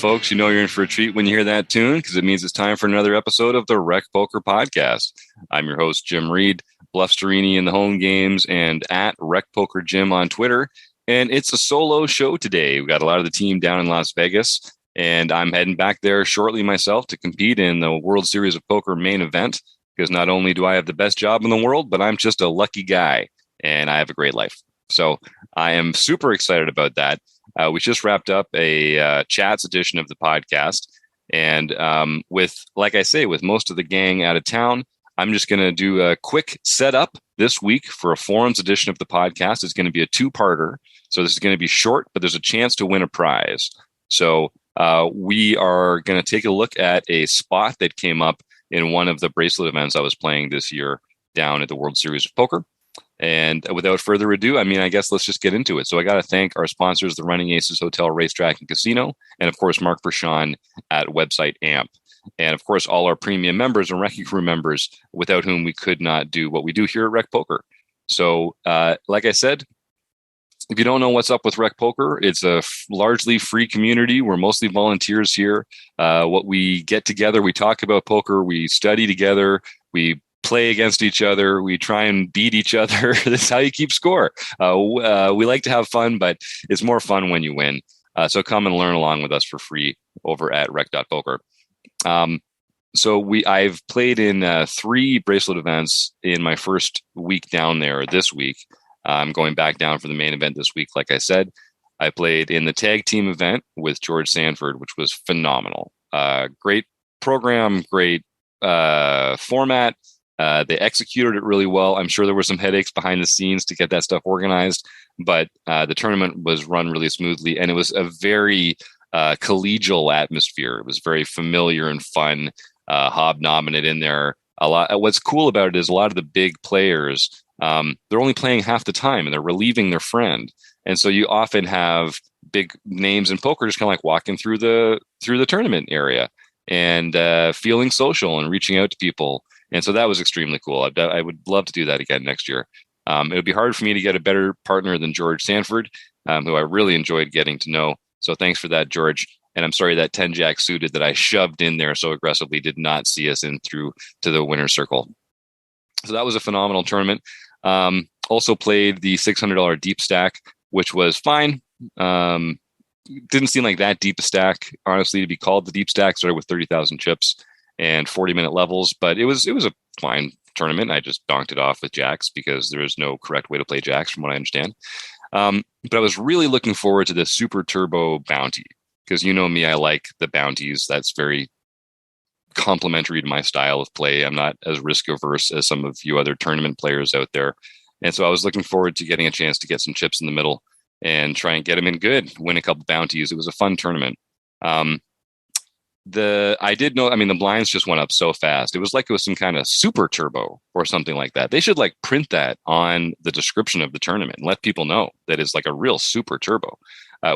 folks. You know you're in for a treat when you hear that tune because it means it's time for another episode of the Rec Poker Podcast. I'm your host, Jim Reed, Bluffsterini in the home games and at Rec Poker Jim on Twitter. And it's a solo show today. We've got a lot of the team down in Las Vegas, and I'm heading back there shortly myself to compete in the World Series of Poker main event because not only do I have the best job in the world, but I'm just a lucky guy and I have a great life. So I am super excited about that. We just wrapped up a chats edition of the podcast. And with most of the gang out of town, I'm just going to do a quick setup this week for a forums edition of the podcast. It's going to be a two-parter. So this is going to be short, but there's a chance to win a prize. So we are going to take a look at a spot that came up in one of the bracelet events I was playing this year down at the World Series of Poker. And without further ado, I guess let's just get into it. So I got to thank our sponsors, the Running Aces Hotel, Racetrack, and Casino, and of course, Mark Bershon at website AMP. And of course, all our premium members and Recce Crew members, without whom we could not do what we do here at Rec Poker. So like I said, if you don't know what's up with Rec Poker, it's a largely free community. We're mostly volunteers here. What we get together, we talk about poker, we study together, we play against each other, we try and beat each other. That's how you keep score. We like to have fun, but it's more fun when you win. So come and learn along with us for free over at rec.poker. I've played in 3 bracelet events in my first week down there this week. I'm going back down for the main event this week. Like I said, I played in the tag team event with George Sanford, which was phenomenal. Great program, great format. They executed it really well. I'm sure there were some headaches behind the scenes to get that stuff organized, but the tournament was run really smoothly, and it was a very collegial atmosphere. It was very familiar and fun, hobnobbing it in there. A lot. What's cool about it is a lot of the big players, they're only playing half the time, and they're relieving their friend, and so you often have big names in poker just kind of like walking through the tournament area and feeling social and reaching out to people. And so that was extremely cool. I would love to do that again next year. It would be hard for me to get a better partner than George Sanford, who I really enjoyed getting to know. So thanks for that, George. And I'm sorry that 10-jack suited that I shoved in there so aggressively did not see us in through to the winner's circle. So that was a phenomenal tournament. Also played the $600 deep stack, which was fine. Didn't seem like that deep a stack, honestly, to be called the deep stack. Started with 30,000 chips and 40-minute levels, but it was a fine tournament. I just donked it off with jacks because there is no correct way to play jacks from what I understand. But I was really looking forward to the Super Turbo Bounty because you know me, I like the bounties. That's very complementary to my style of play. I'm not as risk averse as some of you other tournament players out there. And so I was looking forward to getting a chance to get some chips in the middle and try and get them in good, win a couple bounties. It was a fun tournament. I did know, the blinds just went up so fast. It was like it was some kind of super turbo or something like that. They should like print that on the description of the tournament and let people know that it's like a real super turbo,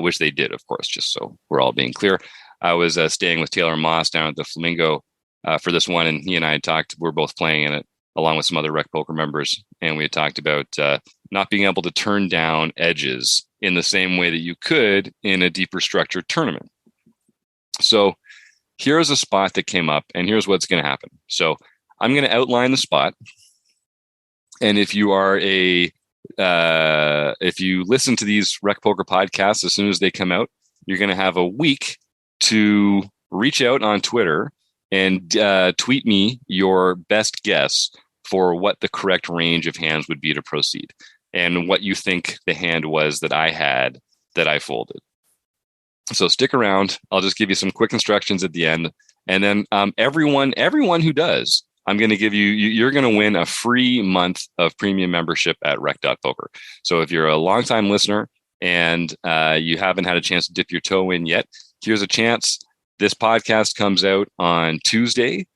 which they did, of course, just so we're all being clear. I was staying with Taylor Moss down at the Flamingo for this one, and he and I had talked, we're both playing in it along with some other Rec Poker members. And we had talked about not being able to turn down edges in the same way that you could in a deeper structured tournament. So here's a spot that came up, and here's what's going to happen. So I'm going to outline the spot. And if you are if you listen to these Rec Poker podcasts, as soon as they come out, you're going to have a week to reach out on Twitter and tweet me your best guess for what the correct range of hands would be to proceed and what you think the hand was that I had that I folded. So stick around. I'll just give you some quick instructions at the end. And then everyone who does, I'm going to give you're going to win a free month of premium membership at rec.poker. So if you're a longtime listener and you haven't had a chance to dip your toe in yet, here's a chance. This podcast comes out on Tuesday,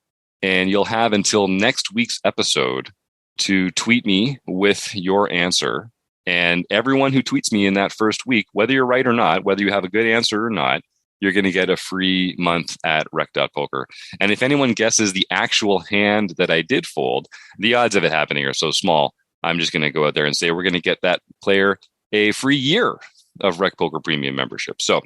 and you'll have until next week's episode to tweet me with your answer. And everyone who tweets me in that first week, whether you're right or not, whether you have a good answer or not, you're going to get a free month at rec.poker. And if anyone guesses the actual hand that I did fold, the odds of it happening are so small, I'm just going to go out there and say we're going to get that player a free year of Rec Poker Premium membership. So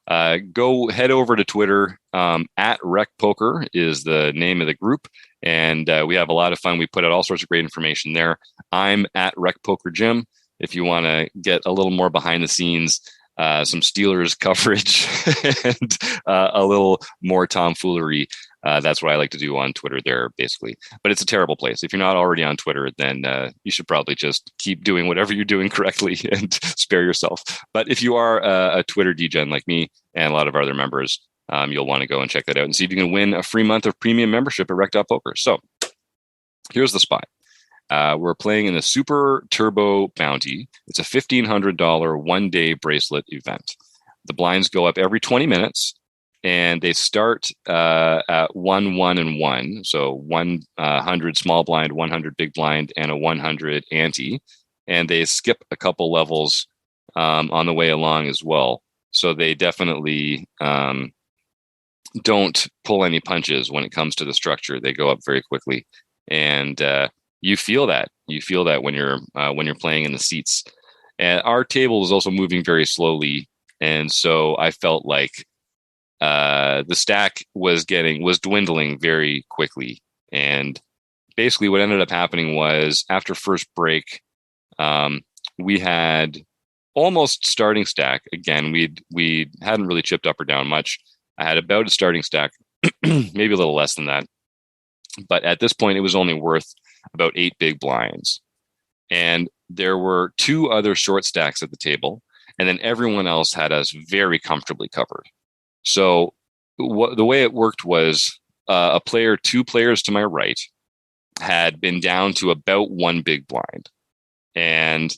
Go head over to Twitter. At Rec Poker is the name of the group. And we have a lot of fun. We put out all sorts of great information there. I'm at Rec Poker Jim. If you want to get a little more behind the scenes, some Steelers coverage and a little more tomfoolery. That's what I like to do on Twitter there, basically. But it's a terrible place. If you're not already on Twitter, then you should probably just keep doing whatever you're doing correctly and spare yourself. But if you are a Twitter degen like me and a lot of our other members, you'll want to go and check that out and see if you can win a free month of premium membership at Rec.Poker. So here's the spot. We're playing in the Super Turbo Bounty. It's a $1,500 one-day bracelet event. The blinds go up every 20 minutes, and they start at 1, 1, and 1. So 100 small blind, 100 big blind, and a 100 ante. And they skip a couple levels on the way along as well. So they definitely don't pull any punches when it comes to the structure. They go up very quickly. And you feel that when you're playing in the seats. And our table is also moving very slowly, and so I felt like the stack was dwindling very quickly. And basically, what ended up happening was after first break, we had almost starting stack again. We hadn't really chipped up or down much. I had about a starting stack, maybe a little less than that. But at this point, it was only worth about 8 big blinds. And there were 2 other short stacks at the table. And then everyone else had us very comfortably covered. So the way it worked was 2 players to my right had been down to about 1 big blind. And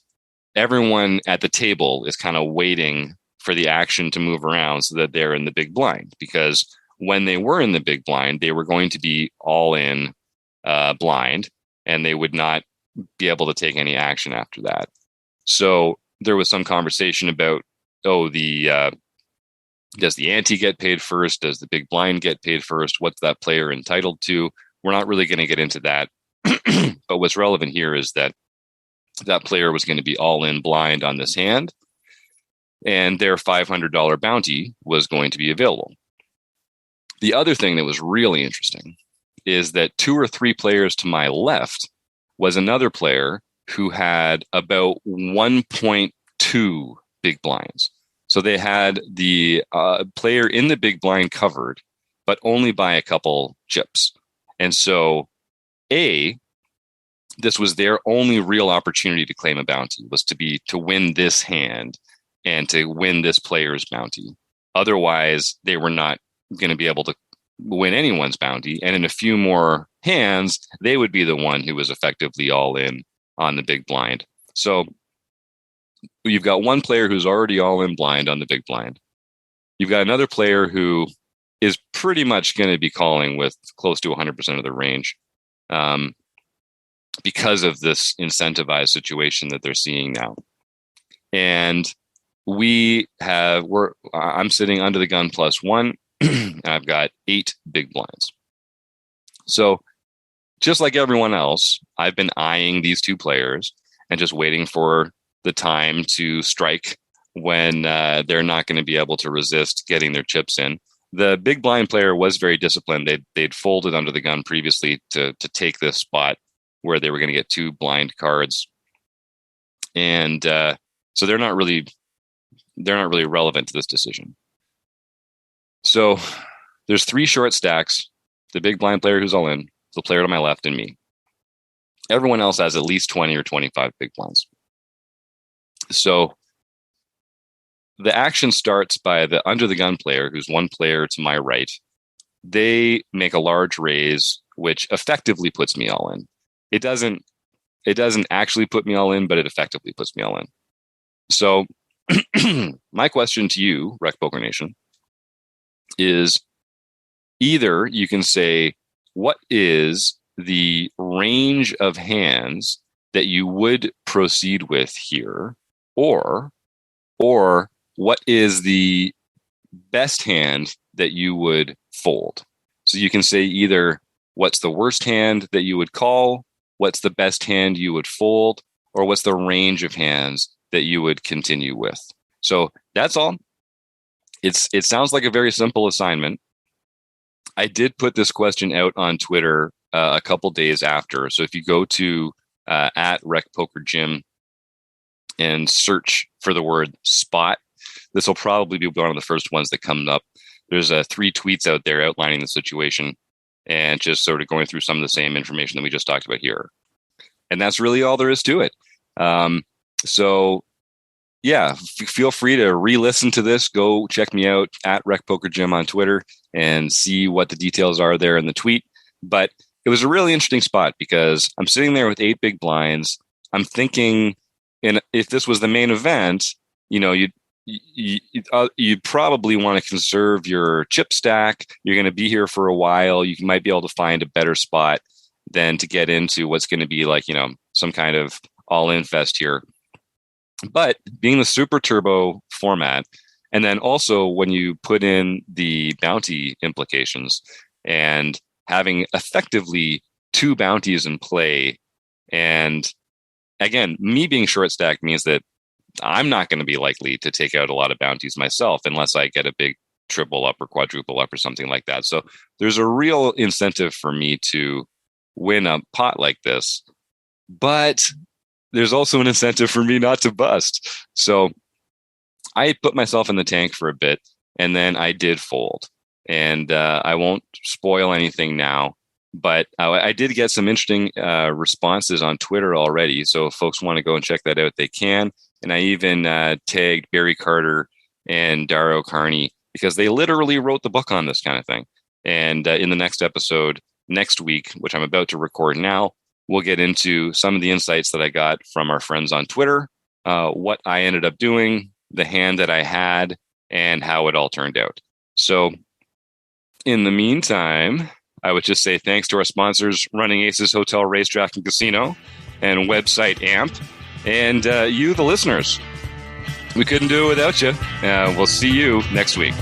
everyone at the table is kind of waiting for the action to move around so that they're in the big blind. Because when they were in the big blind, they were going to be all in blind, and they would not be able to take any action after that. So there was some conversation about, does the ante get paid first? Does the big blind get paid first? What's that player entitled to? We're not really going to get into that. But what's relevant here is that player was going to be all in blind on this hand, and their $500 bounty was going to be available. The other thing that was really interesting is that 2 or 3 players to my left was another player who had about 1.2 big blinds. So they had the player in the big blind covered, but only by a couple chips. And so, this was their only real opportunity to claim a bounty, was to win this hand and to win this player's bounty. Otherwise, they were not going to be able to win anyone's bounty. And in a few more hands, they would be the one who was effectively all in on the big blind. So you've got one player who's already all in blind on the big blind. You've got another player who is pretty much going to be calling with close to 100% of the range because of this incentivized situation that they're seeing now. And I'm sitting under the gun +1, and I've got 8 big blinds. So just like everyone else, I've been eyeing these 2 players and just waiting for the time to strike when they're not going to be able to resist getting their chips in. The big blind player was very disciplined. They'd folded under the gun previously to take this spot where they were going to get 2 blind cards. And so they're not really relevant to this decision. So there's 3 short stacks, the big blind player who's all in, the player to my left, and me. Everyone else has at least 20 or 25 big blinds. So the action starts by the under the gun player, who's one player to my right. They make a large raise, which effectively puts me all in. It doesn't actually put me all in, but it effectively puts me all in. So my question to you, Rec Poker Nation, is either you can say, what is the range of hands that you would proceed with here, or what is the best hand that you would fold? So you can say either what's the worst hand that you would call, what's the best hand you would fold, or what's the range of hands that you would continue with. So that's all. It sounds like a very simple assignment. I did put this question out on Twitter a couple days after. So if you go to at Rec Poker Gym and search for the word spot, this will probably be one of the first ones that comes up. There's 3 tweets out there outlining the situation and just sort of going through some of the same information that we just talked about here. And that's really all there is to it. So yeah, feel free to re-listen to this. Go check me out at Rec Poker Gym on Twitter and see what the details are there in the tweet. But it was a really interesting spot because I'm sitting there with 8 big blinds. I'm thinking, and if this was the main event, you know, you'd probably want to conserve your chip stack. You're going to be here for a while. You might be able to find a better spot than to get into what's going to be like, you know, some kind of all-in fest here. But being the super turbo format, and then also when you put in the bounty implications and having effectively 2 bounties in play, and again, me being short stacked means that I'm not going to be likely to take out a lot of bounties myself unless I get a big triple up or quadruple up or something like that. So there's a real incentive for me to win a pot like this, but there's also an incentive for me not to bust. So I put myself in the tank for a bit, and then I did fold. And I won't spoil anything now, but I did get some interesting responses on Twitter already. So if folks want to go and check that out, they can. And I even tagged Barry Carter and Dario Carney because they literally wrote the book on this kind of thing. And in the next episode, next week, which I'm about to record now, we'll get into some of the insights that I got from our friends on Twitter, what I ended up doing, the hand that I had, and how it all turned out. So in the meantime, I would just say thanks to our sponsors, Running Aces Hotel, Racetrack, and Casino, and website AMP, and you, the listeners. We couldn't do it without you. We'll see you next week.